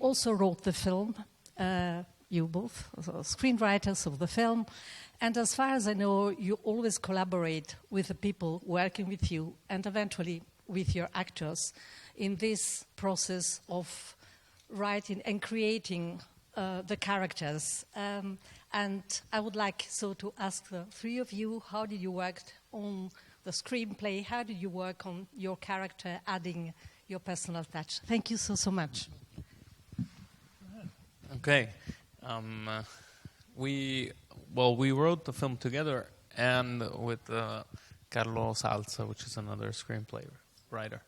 also wrote the film, you both, screenwriters of the film. And as far as I know, you always collaborate with the people working with you and eventually with your actors in this process of writing and creating the characters. And I would like to ask the three of you, how did you work on the screenplay? How did you work on your character, adding your personal touch? Thank you so much. Okay. We wrote the film together and with Carlos Salsa, which is another screenplay writer.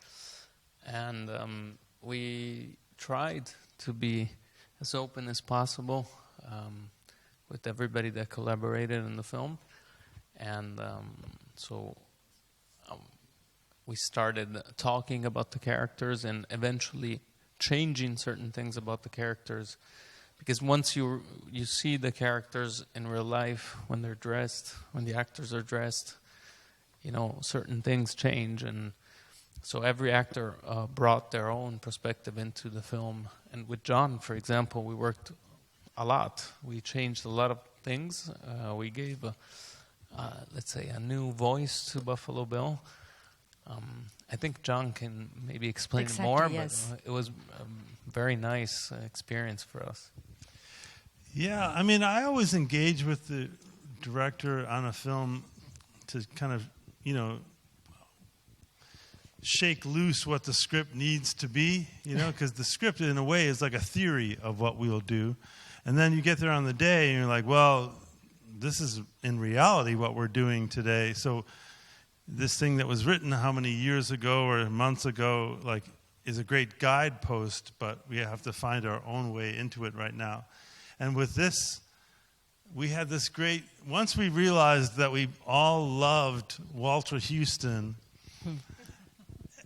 And we tried to be as open as possible with everybody that collaborated in the film. And so we started talking about the characters and eventually changing certain things about the characters. Because once you see the characters in real life, when they're dressed, when the actors are dressed, certain things change. And so every actor brought their own perspective into the film. And with John, for example, we worked a lot. We changed a lot of things. We gave, let's say, a new voice to Buffalo Bill. I think John can maybe explain it more, yes. But it was a very nice experience for us. Yeah, I mean, I always engage with the director on a film to kind of, shake loose what the script needs to be, because the script in a way is like a theory of what we'll do. And then you get there on the day and you're like, well, this is in reality what we're doing today. So this thing that was written how many years ago or months ago, is a great guidepost, but we have to find our own way into it right now. And with this, we had this great, once we realized that we all loved Walter Houston,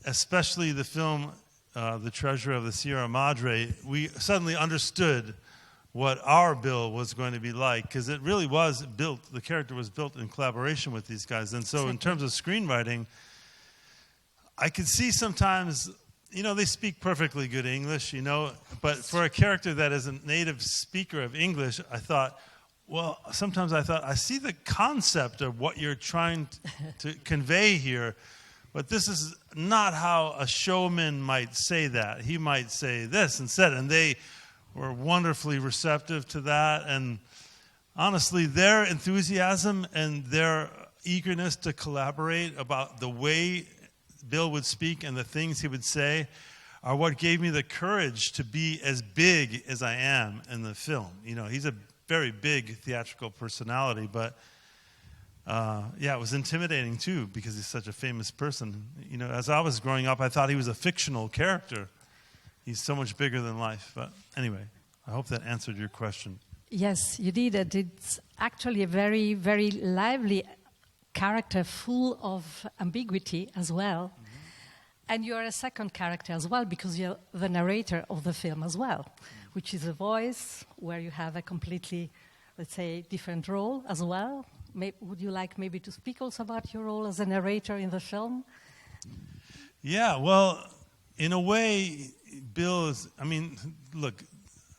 especially the film The Treasure of the Sierra Madre, we suddenly understood what our Bill was going to be like, because it really was built, the character was built in collaboration with these guys. And so in terms of screenwriting, I could see sometimes, they speak perfectly good English, but for a character that is a native speaker of English, I thought, I see the concept of what you're trying to convey here, but this is not how a showman might say that. He might say this instead, and they were wonderfully receptive to that. And honestly, their enthusiasm and their eagerness to collaborate about the way Bill would speak and the things he would say are what gave me the courage to be as big as I am in the film. He's a very big theatrical personality, but it was intimidating too, because he's such a famous person. As I was growing up, I thought he was a fictional character. He's so much bigger than life. But anyway, I hope that answered your question. Yes, you did. It's actually a very, very lively character, full of ambiguity as well. Mm-hmm. And you're a second character as well, because you're the narrator of the film as well, which is a voice where you have a completely, let's say, different role as well. Would you like maybe to speak also about your role as a narrator in the film? Yeah, well, in a way, Bill is, look,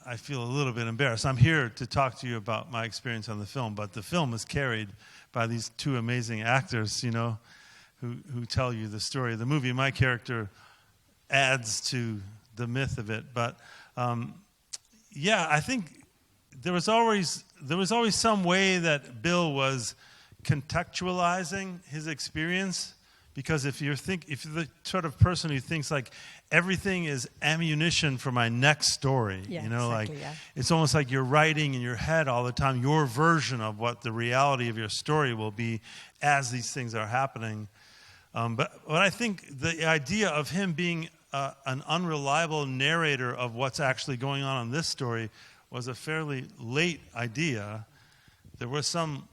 I feel a little bit embarrassed. I'm here to talk to you about my experience on the film, but the film is carried by these two amazing actors, who tell you the story of the movie. My character adds to the myth of it, but I think there was always some way that Bill was contextualizing his experience, because if you're the sort of person who thinks like everything is ammunition for my next story, it's almost like you're writing in your head all the time your version of what the reality of your story will be as these things are happening. But I think the idea of him being an unreliable narrator of what's actually going on in this story was a fairly late idea. There was some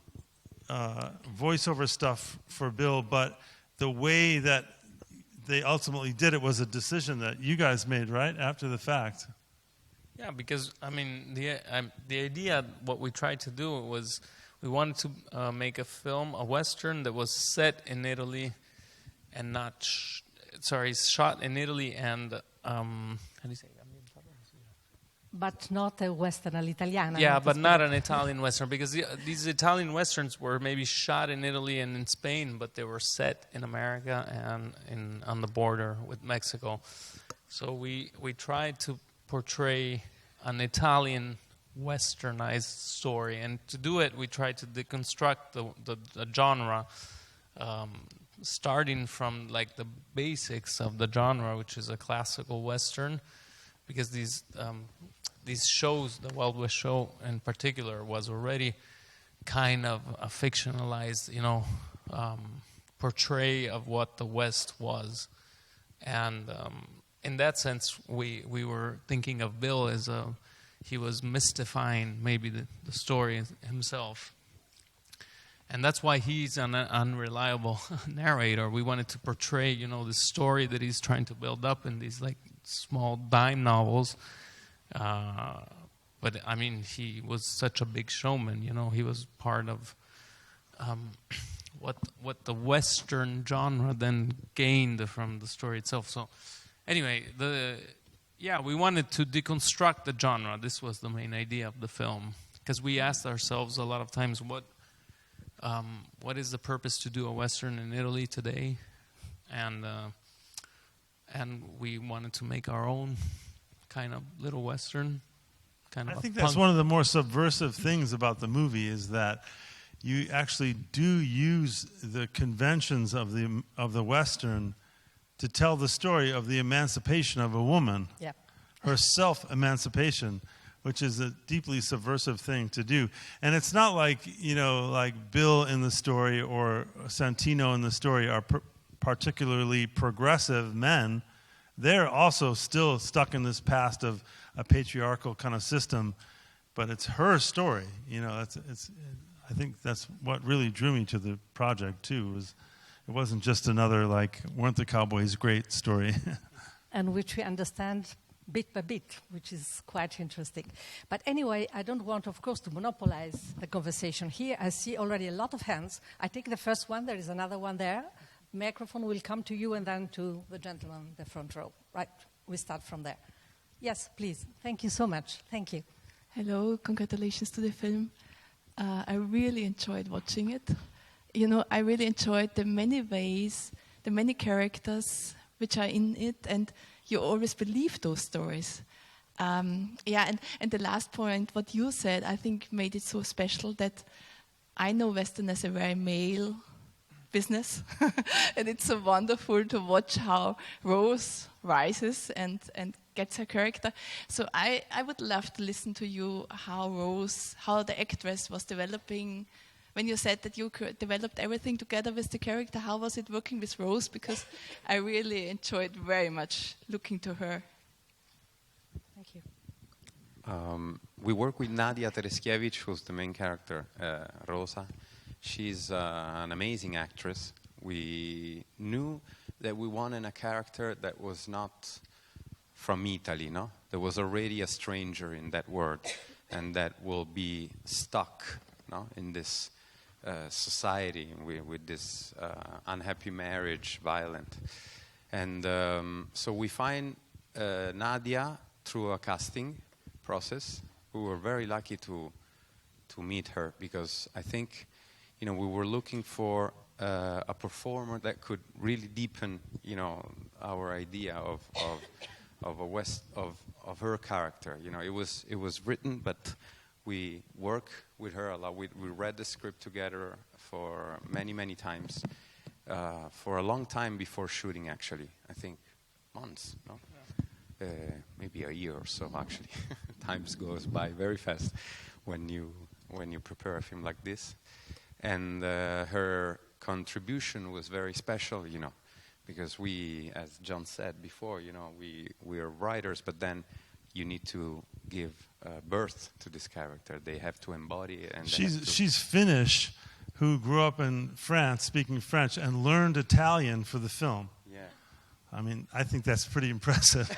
voiceover stuff for Bill, but the way that they ultimately did it was a decision that you guys made, right, after the fact. Yeah, because, the idea, what we tried to do was we wanted to make a film, a Western that was set in Italy and shot in Italy and, how do you say it? But not a Western all'italiana. Yeah, but not an Italian Western, because these Italian Westerns were maybe shot in Italy and in Spain, but they were set in America and on the border with Mexico. So we tried to portray an Italian Westernized story, and to do it, we tried to deconstruct the genre, starting from like the basics of the genre, which is a classical Western, because these shows, the Wild West show in particular, was already kind of a fictionalized, portray of what the West was. And in that sense, we were thinking of Bill as he was mystifying maybe the story himself. And that's why he's an unreliable narrator. We wanted to portray, the story that he's trying to build up in these like small dime novels. But I mean, he was such a big showman. He was part of what the Western genre then gained from the story itself. So, anyway, we wanted to deconstruct the genre. This was the main idea of the film, because we asked ourselves a lot of times, what is the purpose to do a Western in Italy today? And we wanted to make our own kind of little Western. I think that's one of the more subversive things about the movie, is that you actually do use the conventions of the Western to tell the story of the emancipation of a woman, her self-emancipation, which is a deeply subversive thing to do. And it's not like, like Bill in the story or Santino in the story are particularly progressive men. They're also still stuck in this past of a patriarchal kind of system, but it's her story. I think that's what really drew me to the project too. It wasn't just another weren't the cowboys great story. And which we understand bit by bit, which is quite interesting. But anyway, I don't want, of course, to monopolize the conversation here. I see already a lot of hands. I take the first one. There is another one there. Microphone will come to you and then to the gentleman in the front row. Right, we start from there. Yes, please. Thank you so much. Thank you. Hello, congratulations to the film. I really enjoyed watching it. I really enjoyed the many ways, the many characters which are in it, and you always believe those stories. And the last point, what you said, I think made it so special, that I know Western as a very male business, and it's so wonderful to watch how Rose rises and gets her character. So I would love to listen to you how the actress was developing. When you said that you developed everything together with the character, how was it working with Rose? Because I really enjoyed very much looking to her. Thank you. We work with Nadia Tereskiewicz, who's the main character, Rosa. She's an amazing actress. We knew that we wanted a character that was not from Italy, no? There was already a stranger in that world, and that will be stuck, no, in this society with this unhappy marriage, violent. And so we find Nadia through a casting process. We were very lucky to meet her, because I think, we were looking for a performer that could really deepen, our idea of her character. It was written, but we work with her a lot. We read the script together for many times, for a long time before shooting. Actually, I think months, no, maybe a year or so. Actually, times goes by very fast when you prepare a film like this. And her contribution was very special, because we, as John said before, we are writers, but then you need to give birth to this character. They have to embody it. And she's Finnish, who grew up in France, speaking French, and learned Italian for the film. Yeah. I mean, I think that's pretty impressive.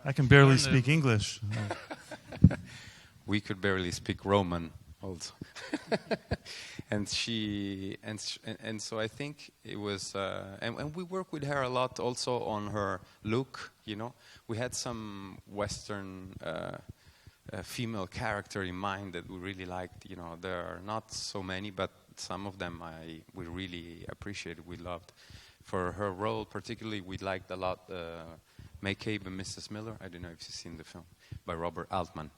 I can barely speak English. We could barely speak Roman also. And so I think it was, and we work with her a lot also on her look. We had some Western female character in mind that we really liked. You know, there are not so many, but some of them we really appreciated, we loved. For her role particularly, we liked a lot McCabe and Mrs. Miller. I don't know if you've seen the film, by Robert Altman.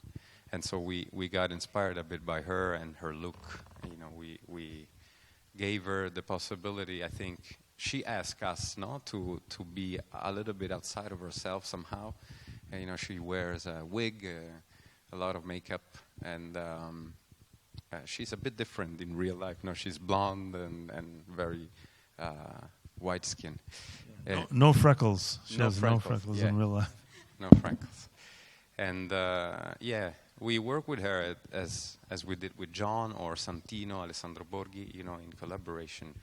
And so we got inspired a bit by her and her look. You know, we gave her the possibility, I think, she asked us to be a little bit outside of herself somehow. And, you know, she wears a wig, a lot of makeup, and she's a bit different in real life. You know, she's blonde and very white skin. No freckles. She no has freckles, no freckles yeah. in real life. No freckles. And yeah, we work with her as we did with John or Santino, Alessandro Borghi, you know, in collaboration,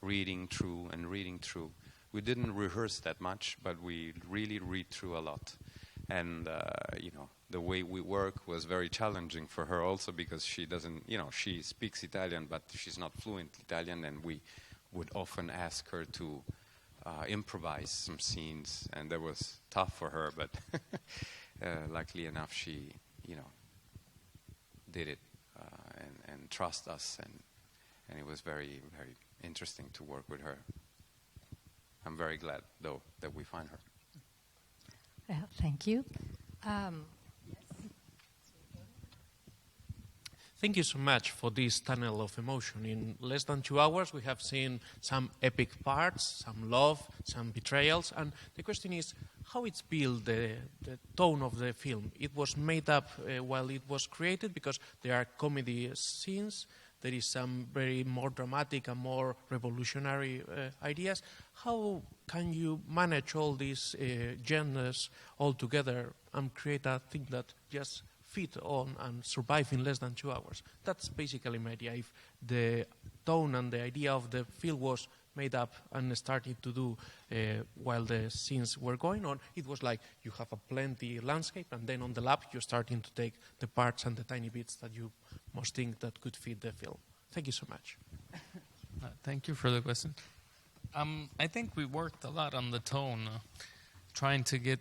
reading through. We didn't rehearse that much, but we really read through a lot. And, you know, the way we work was very challenging for her also because she doesn't, you know, she speaks Italian, but she's not fluent Italian, and we would often ask her to improvise some scenes, and that was tough for her, but luckily enough, she, you know, did it and trust us, and it was very, very interesting to work with her. I'm very glad, though, that we find her. Thank you. Thank you so much for this tunnel of emotion. In less than 2 hours, we have seen some epic parts, some love, some betrayals. And the question is, how it's built, the tone of the film. It was made up while it was created because there are comedy scenes. There is some very more dramatic and more revolutionary ideas. How can you manage all these genres all together and create a thing that just fit on and survive in less than 2 hours? That's basically my idea. If the tone and the idea of the film was made up and started to do while the scenes were going on, it was like you have a plenty landscape, and then on the lap you're starting to take the parts and the tiny bits that you most think that could fit the film. Thank you so much. Thank you for the question. I think we worked a lot on the tone, trying to get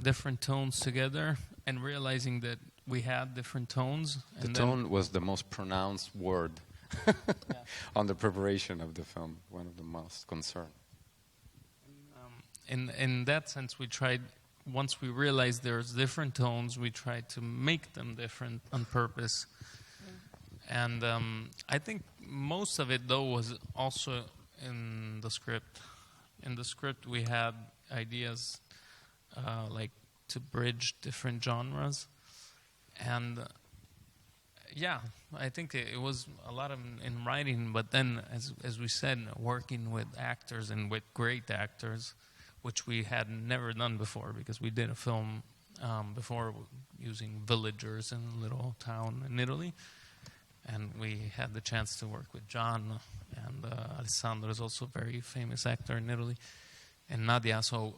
different tones together and realizing that we had different tones. The tone was the most pronounced word on the preparation of the film, one of the most concerned. In that sense, we tried, once we realized there's different tones, we tried to make them different on purpose. And I think most of it, though, was also in the script. In the script, we had ideas like to bridge different genres. And yeah, I think it was a lot of in writing, but then, as we said, working with actors and with great actors, which we had never done before, because we did a film before using villagers in a little town in Italy. And we had the chance to work with John, and Alessandro is also a very famous actor in Italy, and Nadia. So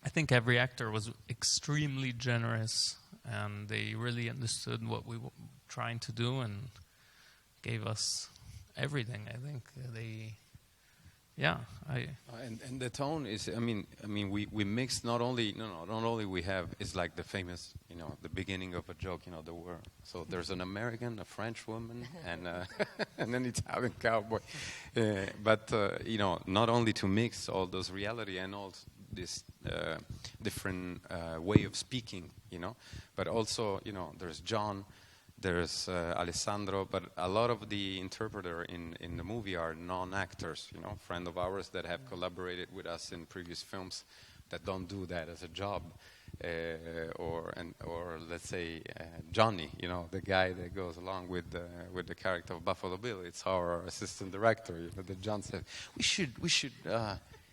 I think every actor was extremely generous, and they really understood what we were trying to do and gave us everything. I think and the tone is. I mean, we mixed not only we have. It's like the famous, the beginning of a joke. The word. So there's an American, a French woman, and an Italian cowboy. But not only to mix all those reality and all this different way of speaking, but also there's John. There's Alessandro, but a lot of the interpreter in the movie are non-actors, friend of ours that have collaborated with us in previous films that don't do that as a job, or let's say Johnny, the guy that goes along with the character of Buffalo Bill. It's our assistant director, that John said we should.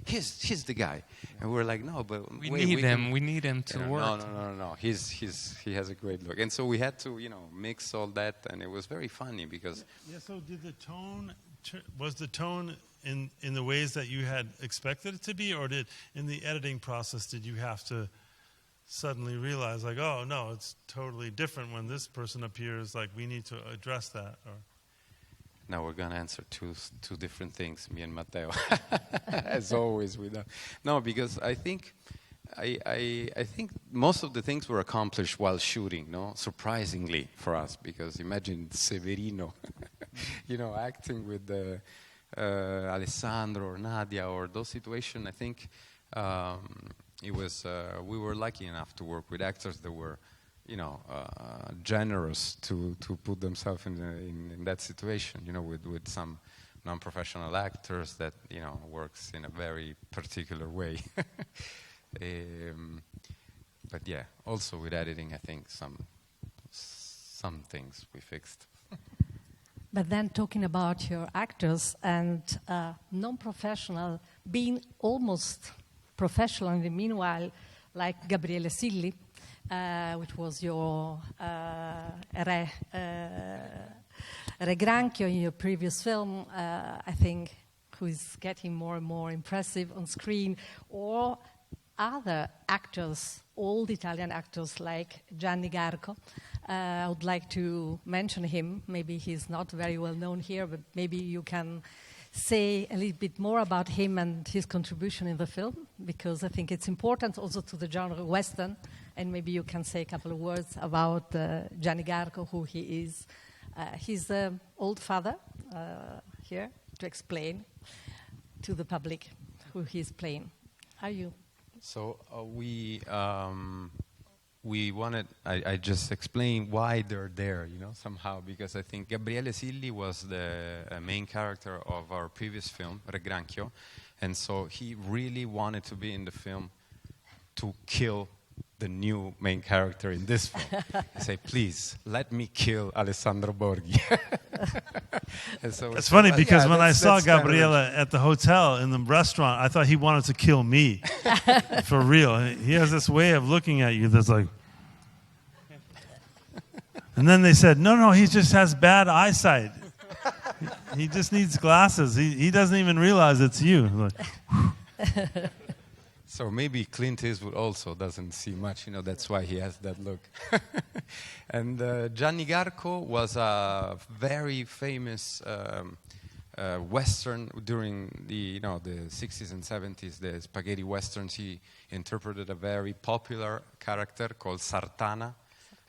He's the guy, and we're like, no, but we need him. We need him to work. No. He has a great look, and so we had to, mix all that, and it was very funny because. Yeah. So did the tone was the tone in the ways that you had expected it to be, or in the editing process did you have to suddenly realize like, oh no, it's totally different when this person appears? Like we need to address that, or. Now we're going to answer two different things, me and Matteo, as always. No, because I think I think most of the things were accomplished while shooting, no? Surprisingly for us, because imagine Severino, acting with Alessandro or Nadia or those situations. I think it was we were lucky enough to work with actors that were, generous to put themselves in that situation. With some non-professional actors that works in a very particular way. But yeah, also with editing, I think some things we fixed. But then talking about your actors and non-professional being almost professional in the meanwhile, like Gabriele Silli, which was your Re Granchio in your previous film, I think, who is getting more and more impressive on screen, or other actors, old Italian actors like Gianni Garco. I would like to mention him. Maybe he's not very well known here, but maybe you can say a little bit more about him and his contribution in the film, because I think it's important also to the genre Western, and maybe you can say a couple of words about Gianni Garco, who he is. He's the old father here to explain to the public who he's playing. Are you? So we wanted, I just explained why they're there, somehow, because I think Gabriele Silli was the main character of our previous film, Re Granchio, and so he really wanted to be in the film to kill the new main character in this film. I say, please, let me kill Alessandro Borghi. And so it's funny because when I saw Gabriele at the hotel in the restaurant, I thought he wanted to kill me. For real. He has this way of looking at you that's like... And then they said, no, he just has bad eyesight. He just needs glasses. He doesn't even realize it's you. Like, so maybe Clint Eastwood also doesn't see much, that's why he has that look. And Gianni Garco was a very famous Western during the 60s and 70s, the spaghetti Westerns. He interpreted a very popular character called Sartana.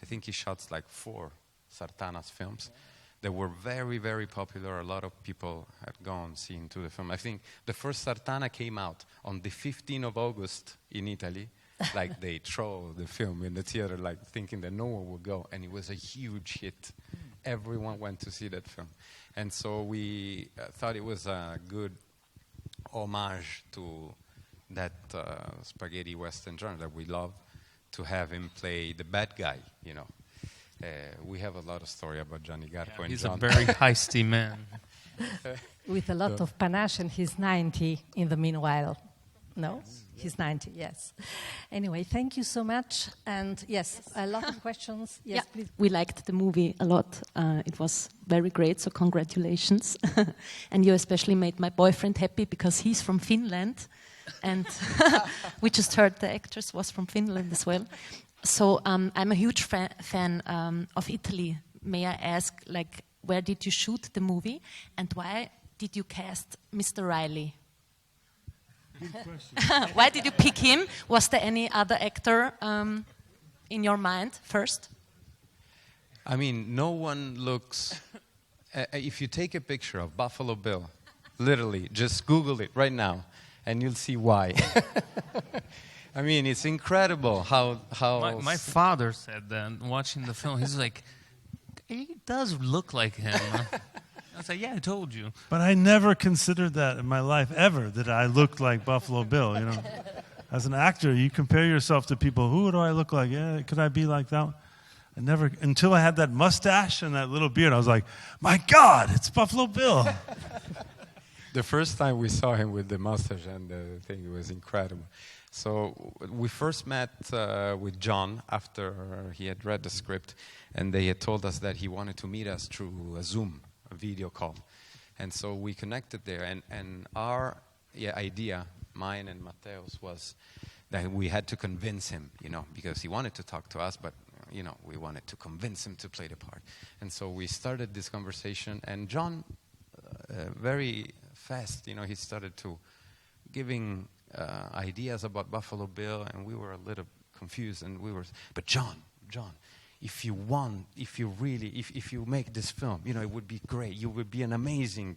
I think he shot like 4 Sartana's films. They were very, very popular. A lot of people had gone seen to the film. I think the first Sartana came out on the 15th of August in Italy. Like they throw the film in the theater, like thinking that no one would go, and it was a huge hit. Everyone went to see that film, and so we thought it was a good homage to that spaghetti Western genre that we love, to have him play the bad guy. We have a lot of story about Gianni Garco and he's John. a very heisty man. With a lot of panache, and he's 90 in the meanwhile. No? Yes. He's 90, yes. Anyway, thank you so much. And yes, a lot of questions. Yes, please. We liked the movie a lot. It was very great, so congratulations. And you especially made my boyfriend happy because he's from Finland. And we just heard the actress was from Finland as well. So I'm a huge fan of Italy. May I ask, where did you shoot the movie, and why did you cast Mr. Reilly? Good question. Why did you pick him? Was there any other actor in your mind first? I mean, no one looks... if you take a picture of Buffalo Bill, literally, just Google it right now, and you'll see why. I mean, it's incredible how... My father said that watching the film. He's like, he does look like him. I was like, yeah, I told you. But I never considered that in my life ever, that I looked like Buffalo Bill. As an actor, you compare yourself to people. Who do I look like? Yeah, could I be like that? I never, until I had that mustache and that little beard, I was like, my God, it's Buffalo Bill. The first time we saw him with the mustache and the thing, it was incredible. So we first met with John after he had read the script, and they had told us that he wanted to meet us through a Zoom, a video call. And so we connected there, and our idea, mine and Matteo's, was that we had to convince him, because he wanted to talk to us, but we wanted to convince him to play the part. And so we started this conversation, and John, very fast, he started to giving ideas about Buffalo Bill, and we were a little confused, and we were, but John, if you make this film, it would be great. You would be an amazing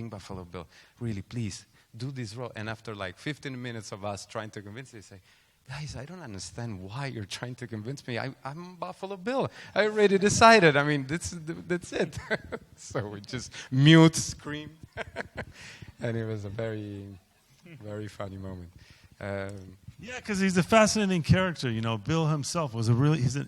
Buffalo Bill. Really, please do this role. And after like 15 minutes of us trying to convince, they say, guys, I don't understand why you're trying to convince me. I'm Buffalo Bill. I already decided. I mean, that's it. So we just mute, scream, and it was a very, very funny moment. Yeah, because he's a fascinating character. Bill himself was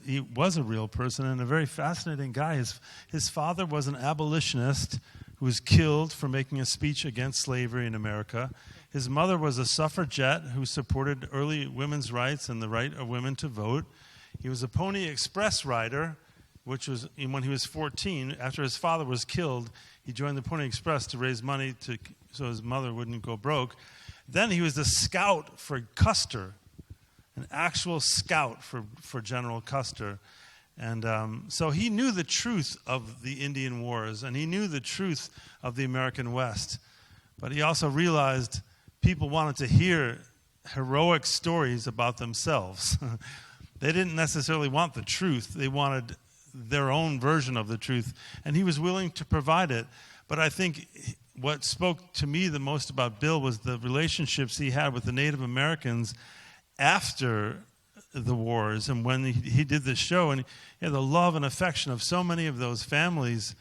he was a real person and a very fascinating guy. His father was an abolitionist who was killed for making a speech against slavery in America. His mother was a suffragette who supported early women's rights and the right of women to vote. He was a Pony Express rider, which was when he was 14. After his father was killed, he joined the Pony Express to raise money so his mother wouldn't go broke. Then he was the scout for Custer, an actual scout for General Custer. And so he knew the truth of the Indian Wars, and he knew the truth of the American West. But he also realized people wanted to hear heroic stories about themselves. They didn't necessarily want the truth. They wanted their own version of the truth, and he was willing to provide it. But I think what spoke to me the most about Bill was the relationships he had with the Native Americans after the wars and when he did this show. And he had the love and affection of so many of those families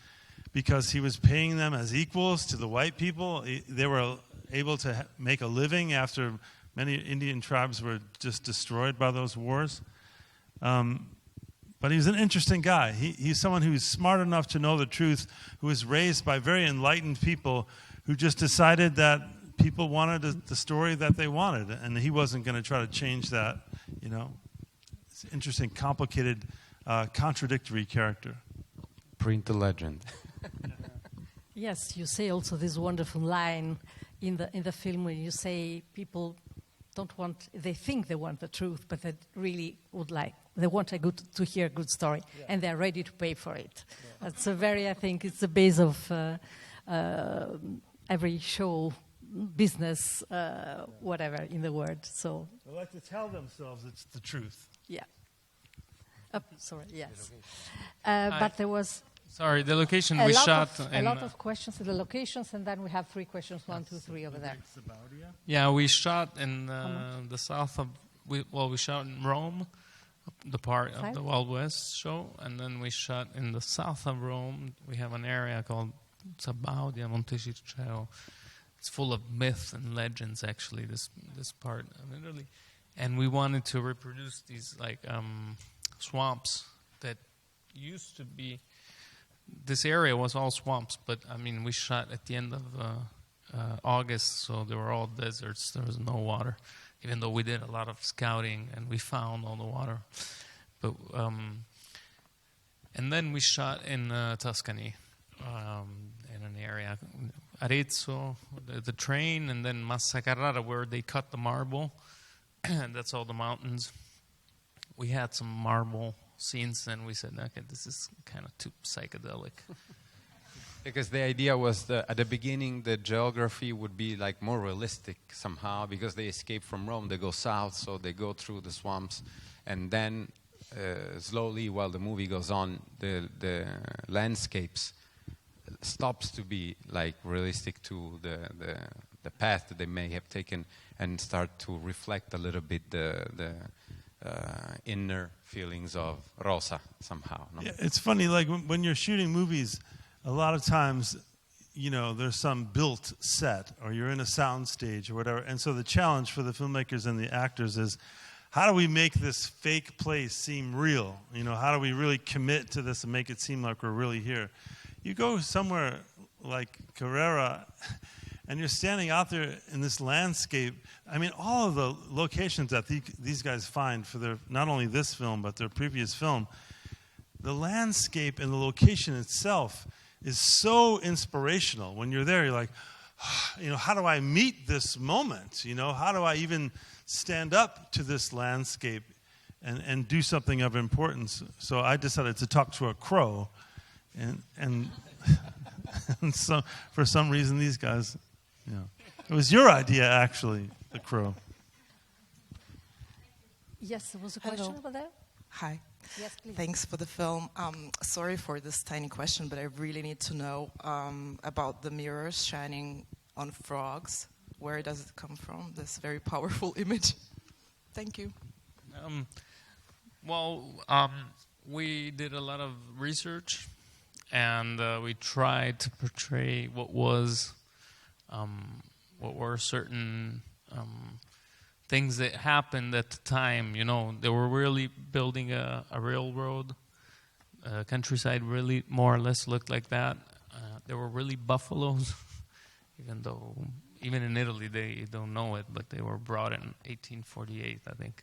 because he was paying them as equals to the white people. They were able to make a living after many Indian tribes were just destroyed by those wars. But he's an interesting guy. He's someone who's smart enough to know the truth, who was raised by very enlightened people who just decided that people wanted the story that they wanted, and he wasn't going to try to change that. It's an interesting, complicated, contradictory character. Print the legend. Yes, you say also this wonderful line in the film when you say people they think they want the truth, but they really they want to hear a good story, and they're ready to pay for it. Yeah. That's I think it's the base of every show, business, whatever in the world. So they like to tell themselves it's the truth. Yeah. Sorry. Yes. But there was. Sorry, the location we shot. A lot of questions in the locations, and then we have 3 questions, 1, 2, 3 over there. Yeah, we shot in the south of. We shot in Rome, the part of the Wild West show, and then we shot in the south of Rome. We have an area called Sabaudia Monteciceo. It's full of myth and legends. Actually, this part of Italy, and we wanted to reproduce these swamps that used to be. This area was all swamps, but we shot at the end of August, so they were all deserts. There was no water, even though we did a lot of scouting and we found all the water. But and then we shot in Tuscany, in an area, Arezzo, the train, and then Massa Carrara, where they cut the marble, and that's all the mountains. We had some marble scenes, and we said, okay, this is kind of too psychedelic. Because the idea was that at the beginning the geography would be more realistic somehow, because they escape from Rome, they go south, so they go through the swamps, and then slowly, while the movie goes on, the landscapes stops to be realistic to the path that they may have taken, and start to reflect a little bit the inner feelings of Rosa somehow. No? Yeah, it's funny, when you're shooting movies, a lot of times, there's some built set, or you're in a sound stage or whatever, and so the challenge for the filmmakers and the actors is, how do we make this fake place seem real? How do we really commit to this and make it seem like we're really here? You go somewhere like Carrera, and you're standing out there in this landscape. All of the locations that these guys find for not only this film, but their previous film, the landscape and the location itself is so inspirational. When you're there, you're like, how do I meet this moment? How do I even stand up to this landscape and do something of importance? So I decided to talk to a crow, and and so for some reason these guys, it was your idea actually. the crow. Yes, there was a question Hello. over there. Hi. Yes, please. Thanks for the film. Sorry for this tiny question, but I really need to know about the mirrors shining on frogs. Where does it come from, this very powerful image? Thank you. We did a lot of research, and we tried to portray what were certain things that happened at the time. You know, they were really building a railroad. Countryside really more or less looked like that. There were really buffaloes, even in Italy they don't know it, but they were brought in 1848, I think.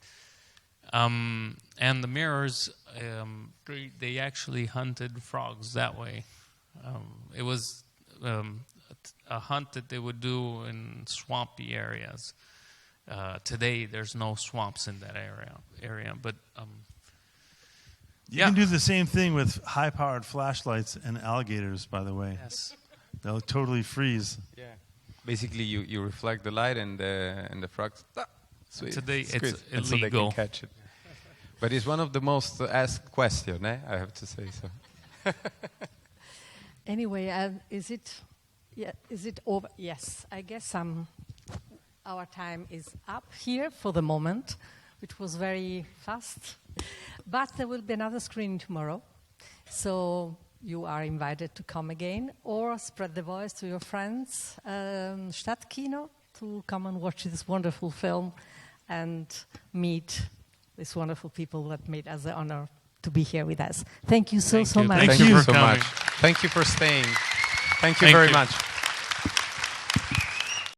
And the mirrors, they actually hunted frogs that way. It was a hunt that they would do in swampy areas. Today, there's no swamps in that area, but You can do the same thing with high-powered flashlights and alligators, by the way. Yes. They'll totally freeze. Yeah. Basically, you reflect the light, and the frogs. Today, it's squid, and so they illegal. can catch it. But it's one of the most asked questions, I have to say so. Anyway, is it over? Yes, I guess our time is up here for the moment, which was very fast. But there will be another screening tomorrow, so you are invited to come again or spread the voice to your friends, Stadtkino, to come and watch this wonderful film and meet these wonderful people that made us the honor to be here with us. Thank you so much. Thank Thank you you for so coming. much. Thank you for staying. Thank you Thank very you. much.